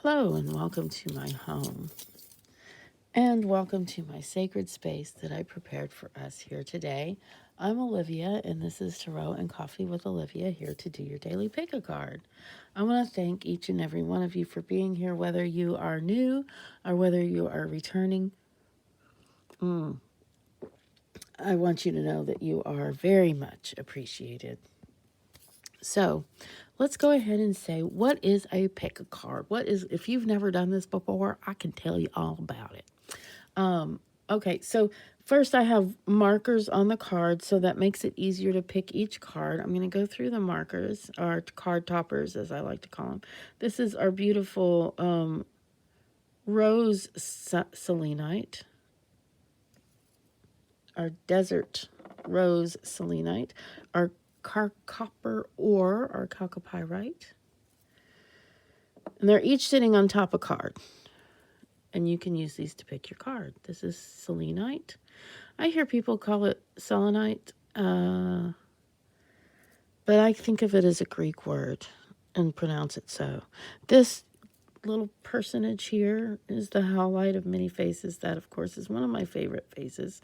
Hello and welcome to my home, and welcome to my sacred space that I prepared for us here today. I'm Olivia, and this is Tarot and Coffee with Olivia, here to do your daily pick a card. I want to thank each and every one of you for being here, whether you are new or whether you are returning. I want you to know that you are very much appreciated. So let's go ahead and say, what is a pick a card? If you've never done this before, I can tell you all about it. Okay, so first I have markers on the card, so that makes it easier to pick each card. I'm going to go through the markers, or card toppers as I like to call them. This is our beautiful rose selenite, our desert rose selenite, our copper ore, or chalkopyrite. And they're each sitting on top of a card. And you can use these to pick your card. This is selenite. I hear people call it selenite, but I think of it as a Greek word and pronounce it so. This little personage here is the Howlite of many faces. That, of course, is one of my favorite faces,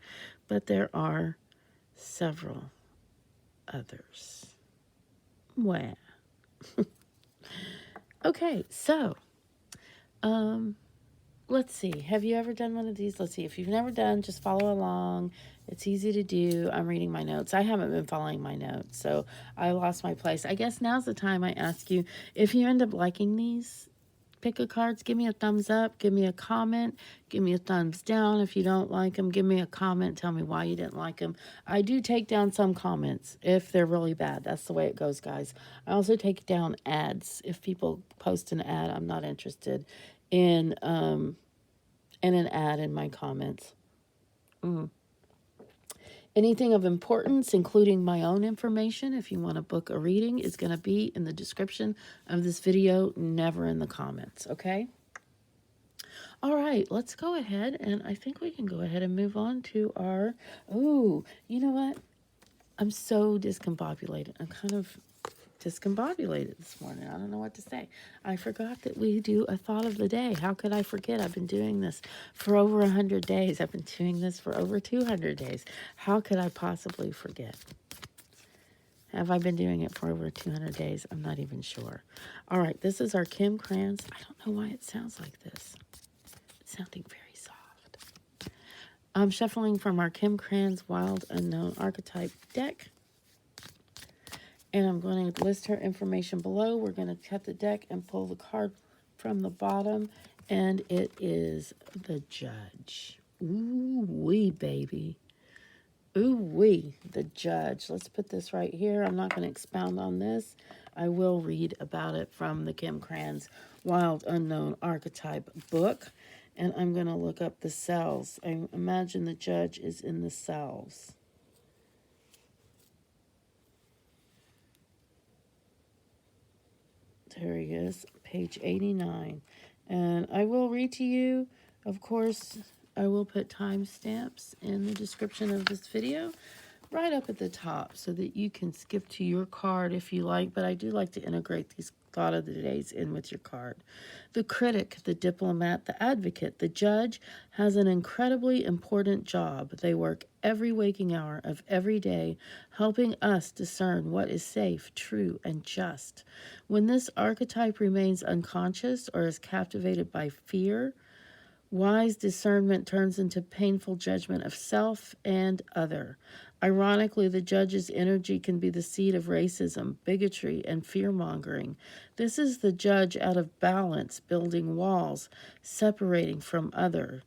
but there are several others. Wow. Okay, so, let's see. Have you ever done one of these? Let's see. If you've never done, just follow along. It's easy to do. I'm reading my notes. I haven't been following my notes, so I lost my place. I guess now's the time I ask you, if you end up liking these pick a cards, give me a thumbs up, give me a comment, give me a thumbs down. If you don't like them, give me a comment, tell me why you didn't like them. I do take down some comments if they're really bad. That's the way it goes, guys. I also take down ads. If people post an ad, I'm not interested in an ad in my comments. Anything of importance, including my own information, if you want to book a reading, is going to be in the description of this video, never in the comments, okay? All right, let's go ahead, and I think we can go ahead and move on to our, you know what? I'm so discombobulated. I'm kind of discombobulated this morning. I don't know what to say. I forgot that we do a thought of the day. How could I forget? I've been doing this for over 100 days. I've been doing this for over 200 days. How could I possibly forget? Have I been doing it for over 200 days? I'm not even sure. All right, this is our Krns. I don't know why it sounds like this. It's sounding very soft. I'm shuffling from our Krns Wild Unknown Archetype deck. And I'm going to list her information below. We're going to cut the deck and pull the card from the bottom. And it is the Judge. Ooh-wee, baby. Ooh-wee, the Judge. Let's put this right here. I'm not going to expound on this. I will read about it from the Krns Wild Unknown Archetype book. And I'm going to look up the cells. I imagine the Judge is in the cells. There he is, page 89. And I will read to you, of course, I will put timestamps in the description of this video right up at the top so that you can skip to your card if you like, but I do like to integrate these thought of the days in with your card. The critic, the diplomat, the advocate, the judge has an incredibly important job. They work every waking hour of every day, helping us discern what is safe, true, and just. When this archetype remains unconscious or is captivated by fear, wise discernment turns into painful judgment of self and other. Ironically, the judge's energy can be the seed of racism, bigotry, and fear-mongering. This is the judge out of balance, building walls, separating from other.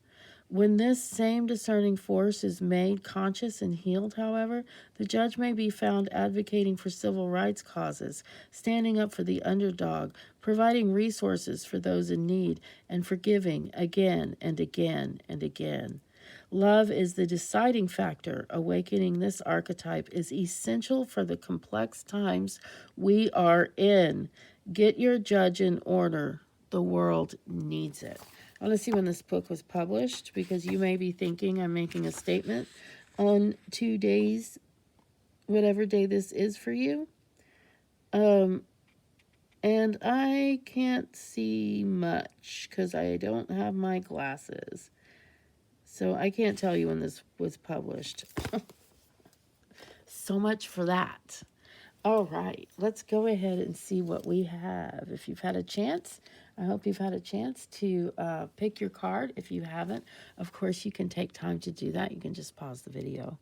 When this same discerning force is made conscious and healed, however, the judge may be found advocating for civil rights causes, standing up for the underdog, providing resources for those in need, and forgiving again and again and again. Love is the deciding factor. Awakening this archetype is essential for the complex times we are in. Get your judge in order. The world needs it. I want to see when this book was published, because you may be thinking I'm making a statement on 2 days, whatever day this is for you. And I can't see much because I don't have my glasses. So I can't tell you when this was published. So much for that. All right, let's go ahead and see what we have. If you've had a chance, I hope you've had a chance to pick your card. If you haven't, of course, you can take time to do that. You can just pause the video.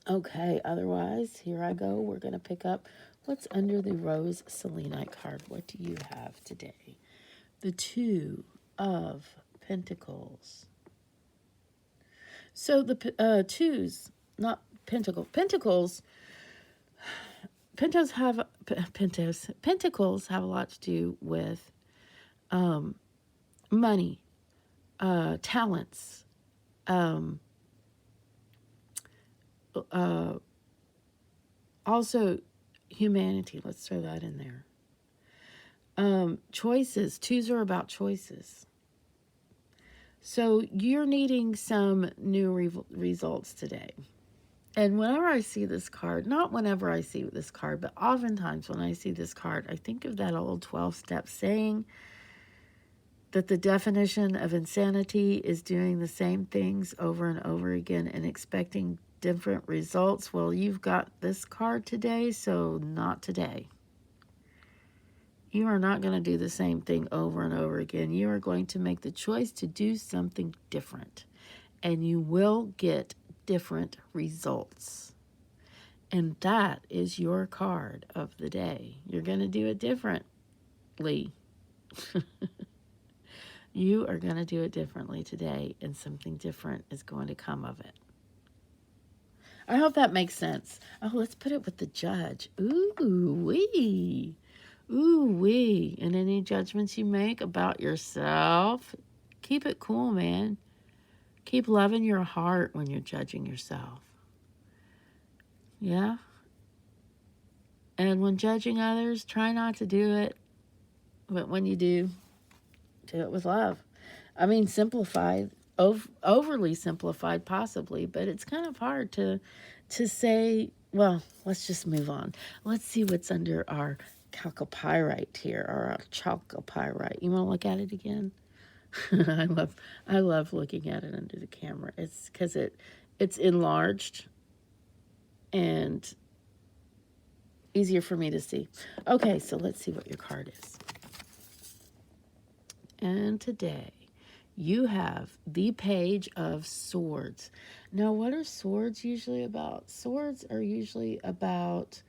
Okay, otherwise, here I go. We're going to pick up what's under the Rose Selenite card. What do you have today? The Two of Pentacles. So the twos, not pentacle. Pentacles have Pentacles have a lot to do with money, talents, also humanity. Let's throw that in there. Choices. Twos are about choices. So you're needing some new results today. And whenever I see this card, not whenever I see this card, but oftentimes when I see this card, I think of that old 12-step saying that the definition of insanity is doing the same things over and over again and expecting different results. Well, you've got this card today, so not today. You are not going to do the same thing over and over again. You are going to make the choice to do something different, and you will get different results. And that is your card of the day. You're going to do it differently. You are going to do it differently today, and something different is going to come of it. I hope that makes sense. Oh, let's put it with the Judge. Ooh-wee. Ooh-wee. And any judgments you make about yourself, keep it cool, man. Keep loving your heart when you're judging yourself. Yeah? And when judging others, try not to do it. But when you do it with love. I mean, simplified, overly simplified possibly, but it's kind of hard to say, well, let's just move on. Let's see what's under our Chalkopyrite here, or our Chalkopyrite. You want to look at it again? I love looking at it under the camera. It's because it's enlarged and easier for me to see. Okay, so let's see what your card is. And today you have the Page of Swords. Now, what are swords usually about? Swords are usually about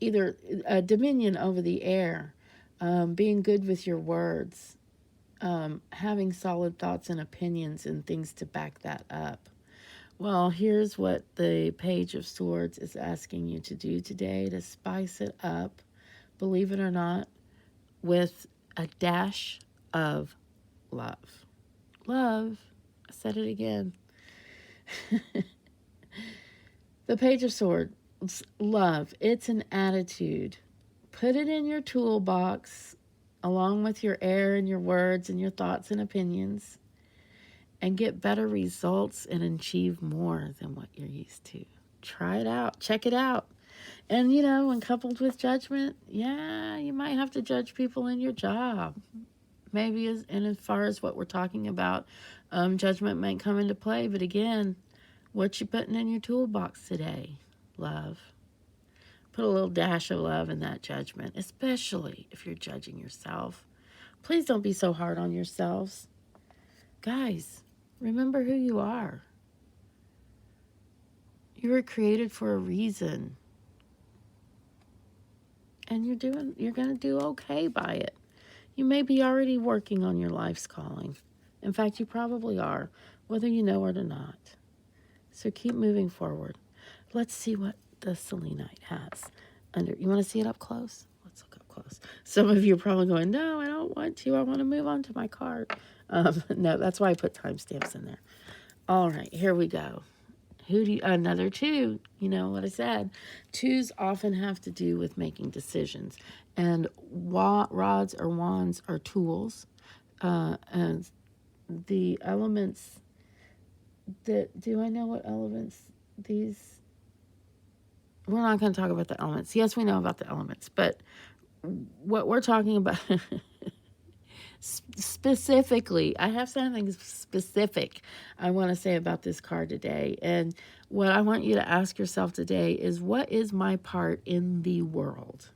either a dominion over the air, being good with your words, having solid thoughts and opinions and things to back that up. Well, here's what the Page of Swords is asking you to do today to spice it up, believe it or not, with a dash of love. Love. I said it again. The Page of Swords, love. It's an attitude. Put it in your toolbox along with your air and your words and your thoughts and opinions, and get better results and achieve more than what you're used to. Try it out. Check it out. And, you know, when coupled with judgment, yeah, you might have to judge people in your job. Maybe as far as what we're talking about, judgment might come into play. But again, what you putting in your toolbox today? Love. Put a little dash of love in that judgment, especially if you're judging yourself. Please don't be so hard on yourselves. Guys, remember who you are. You were created for a reason. And you're going to do okay by it. You may be already working on your life's calling. In fact, you probably are, whether you know it or not. So keep moving forward. Let's see what the Selenite has under. You want to see it up close? Let's look up close. Some of you are probably going, no, I don't want to. I want to move on to my card. No, that's why I put timestamps in there. All right, here we go. Another two. You know what I said. Twos often have to do with making decisions. And rods or wands are tools. And the elements that, do I know what elements these we're not going to talk about the elements. Yes, we know about the elements, but what we're talking about specifically, I have something specific I want to say about this card today. And what I want you to ask yourself today is, what is my part in the world?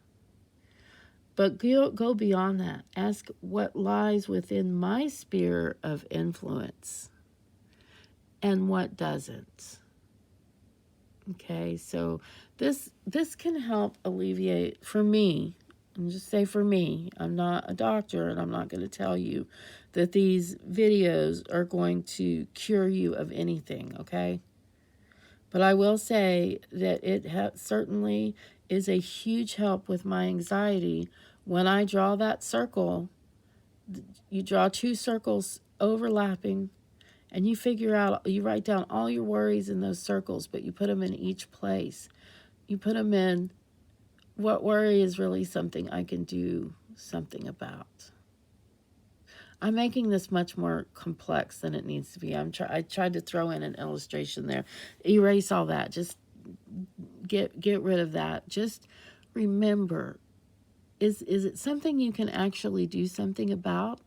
But go beyond that. Ask what lies within my sphere of influence and what doesn't. Okay, so this can help alleviate, for me, and just say for me, I'm not a doctor and I'm not going to tell you that these videos are going to cure you of anything, okay? But I will say that it certainly is a huge help with my anxiety. When I draw that circle, you draw 2 circles overlapping, and you figure out, you write down all your worries in those circles, but you put them in each place. You put them in, what worry is really something I can do something about. I'm making this much more complex than it needs to be. I tried to throw in an illustration there. Erase all that. Just get rid of that. Just remember, is it something you can actually do something about?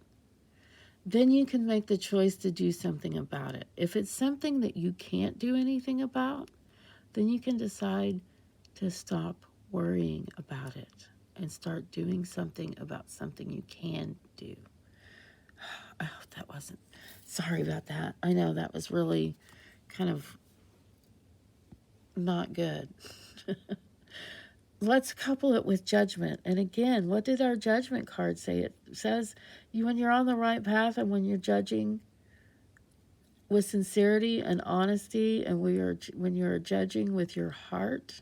Then you can make the choice to do something about it. If it's something that you can't do anything about, then you can decide to stop worrying about it and start doing something about something you can do. I hope that wasn't, sorry about that. I know that was really kind of not good. Let's couple it with judgment. And again, what did our judgment card say? It says when you're on the right path and when you're judging with sincerity and honesty, and when you're judging with your heart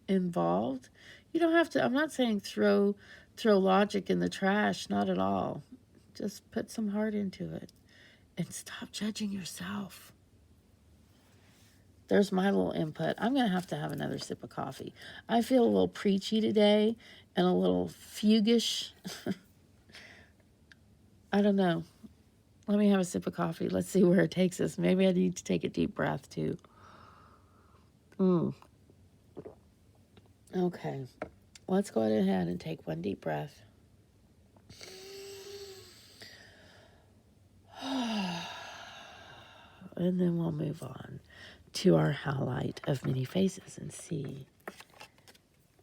involved, you don't have to, I'm not saying throw logic in the trash, not at all. Just put some heart into it and stop judging yourself. There's my little input. I'm going to have another sip of coffee. I feel a little preachy today and a little fuguish. I don't know. Let me have a sip of coffee. Let's see where it takes us. Maybe I need to take a deep breath too. Okay. Let's go ahead and take one deep breath. And then we'll move on to our Howlite of many faces and see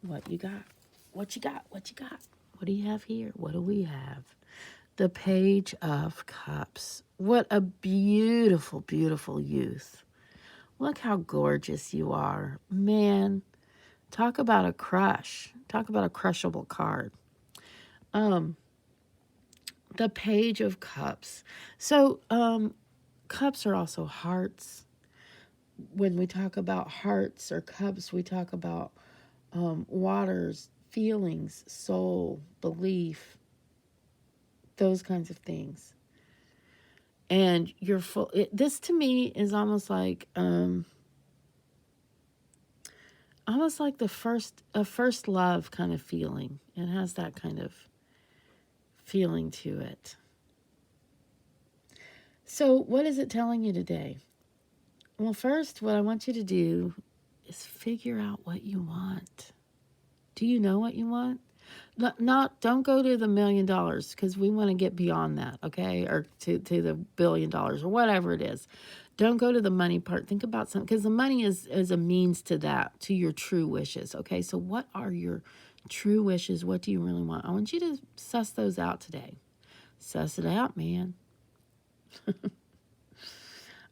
what you got. What you got? What you got? What do you have here? What do we have? The Page of Cups. What a beautiful, beautiful youth. Look how gorgeous you are. Man, talk about a crush. Talk about a crushable card. The Page of Cups. So, cups are also hearts. When we talk about hearts or cups, we talk about waters, feelings, soul, belief, those kinds of things. And you're full. This to me is almost like the first love kind of feeling. It has that kind of feeling to it. So what is it telling you today? Well, first, what I want you to do is figure out what you want. Do you know what you want? Don't go to the $1 million, because we want to get beyond that, okay? Or to the $1 billion or whatever it is. Don't go to the money part. Think about something, because the money is a means to that, to your true wishes, okay? So what are your true wishes? What do you really want? I want you to suss those out today. Suss it out, man.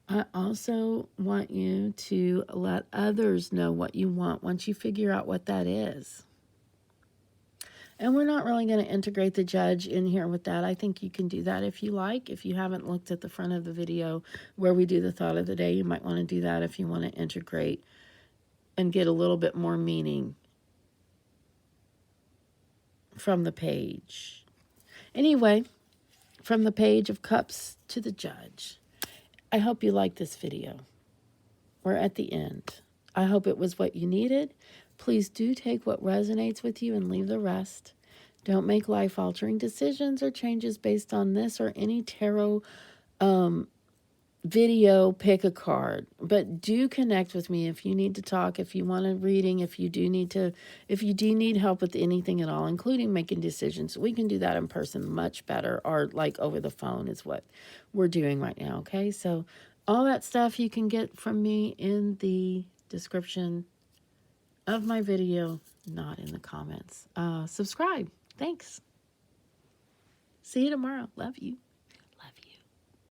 I also want you to let others know what you want once you figure out what that is. And we're not really going to integrate the judge in here with that. I think you can do that if you like. If you haven't looked at the front of the video where we do the thought of the day, you might want to do that if you want to integrate and get a little bit more meaning from the page. Anyway, from the Page of Cups to the Judge. I hope you like this video. We're at the end. I hope it was what you needed. Please do take what resonates with you and leave the rest. Don't make life-altering decisions or changes based on this or any tarot video, pick a card. But do connect with me if you need to talk, if you want a reading, if you do need help with anything at all, including making decisions. We can do that in person much better, or like over the phone is what we're doing right now. Okay, so all that stuff you can get from me in the description of my video, not in the comments. Subscribe. Thanks. See you tomorrow. Love you.